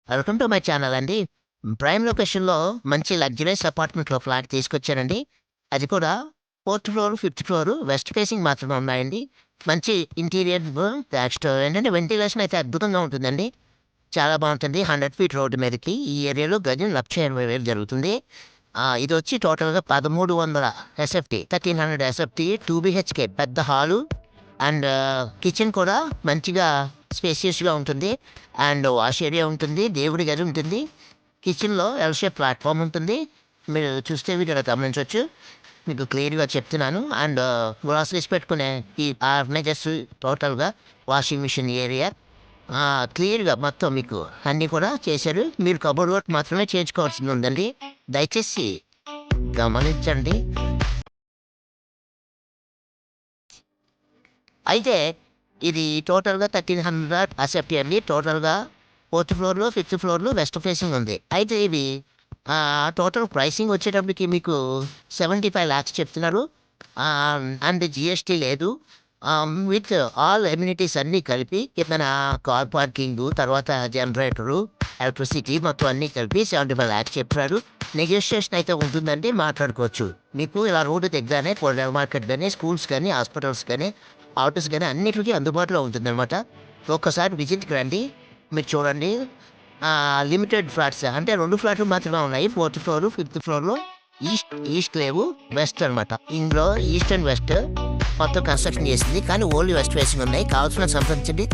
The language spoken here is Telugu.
వెల్కమ్ టు మై ఛానల్ అండి. ప్రైమ్ లొకేషన్‌లో మంచి లగ్జరీస్ అపార్ట్మెంట్‌లో ఫ్లాట్ తీసుకొచ్చానండి. అది కూడా fourth floor, fifth floor west facing మాత్రమే ఉన్నాయండి. మంచి ఇంటీరియర్ నెక్స్ట్ ఏంటంటే వెంటిలేషన్ అయితే అద్భుతంగా ఉంటుందండి. చాలా బావుంటుంది. 100 ఫీట్ రోడ్డు మీదకి. ఈ ఏరియాలో గజం 1,80,000 జరుగుతుంది. ఇదొచ్చి టోటల్‌గా 1,300 ఎస్ఎఫ్టీ, 1,300 ఎస్ఎఫ్టీ 2 బీహెచ్‌కే పెద్ద హాలు అండ్ కిచెన్ కూడా మంచిగా స్పేసియస్‌గా ఉంటుంది. అండ్ వాష్ ఏరియా ఉంటుంది. దేవుడి గది ఉంటుంది. కిచెన్‌లో ఎల్ షేప్ ప్లాట్‌ఫార్మ్ ఉంటుంది. మీరు చూస్తే వీడియోలో గమనించొచ్చు. మీకు క్లియర్‌గా చెప్తున్నాను. అండ్ గ్రోసరీస్ పెట్టుకునే ఈ ఆర్గనైజర్స్ టోటల్‌గా వాషింగ్ మిషన్ ఏరియా క్లియర్‌గా మొత్తం మీకు అన్నీ కూడా చేశారు. మీరు కబోర్డ్ వర్క్ మాత్రమే చేయించుకోవాల్సింది ఉందండి. దయచేసి గమనించండి. అయితే ఇది టోటల్‌గా 1,300 అసెప్ట్ అండి. టోటల్‌గా ఫోర్త్ ఫ్లోర్‌లో, ఫిఫ్త్ ఫ్లోర్‌లో వెస్ట్ ఫేసింగ్ ఉంది. అయితే ఇది టోటల్ ప్రైసింగ్ వచ్చేటప్పటికి మీకు 75 లాక్స్ చెప్తున్నారు. అండ్ జీఎస్టీ లేదు. విత్ ఆల్ ఎమ్యూనిటీస్ అన్నీ కలిపి కిందన కార్ పార్కింగు, తర్వాత జనరేటరు, ఎలక్ట్రిసిటీ మొత్తం అన్నీ కలిపి 75 లాక్స్ చెప్పారు. నెగోషియేషన్ అయితే ఉంటుందండి. మాట్లాడుకోవచ్చు. మీకు ఇలా రోడ్డు దగ్గరనే కూరగాయల మార్కెట్ గాని, స్కూల్స్ గాని, హాస్పిటల్స్ గాని, ఆఫీస్ గాని అన్నిటికి అందుబాటులో ఉంటుందనమాట. ఒక్కసారి విజిట్‌కి రండి. మీరు చూడండి. లిమిటెడ్ ఫ్లాట్స్ అంటే 2 ఫ్లాట్లు మాత్రమే ఉన్నాయి. ఫోర్త్ ఫ్లోర్, ఫిఫ్త్ ఫ్లోర్‌లో ఈస్ట్ లేవు. వెస్ట్ అనమాట. ఇందులో ఈస్ట్ అండ్ వెస్ట్ మొత్తం కన్‌స్ట్రక్షన్ చేసింది. కానీ ఓన్లీ వెస్ట్ ఫేసింగ్ ఉన్నాయి. కావాల్సిన సంప్రదించండి.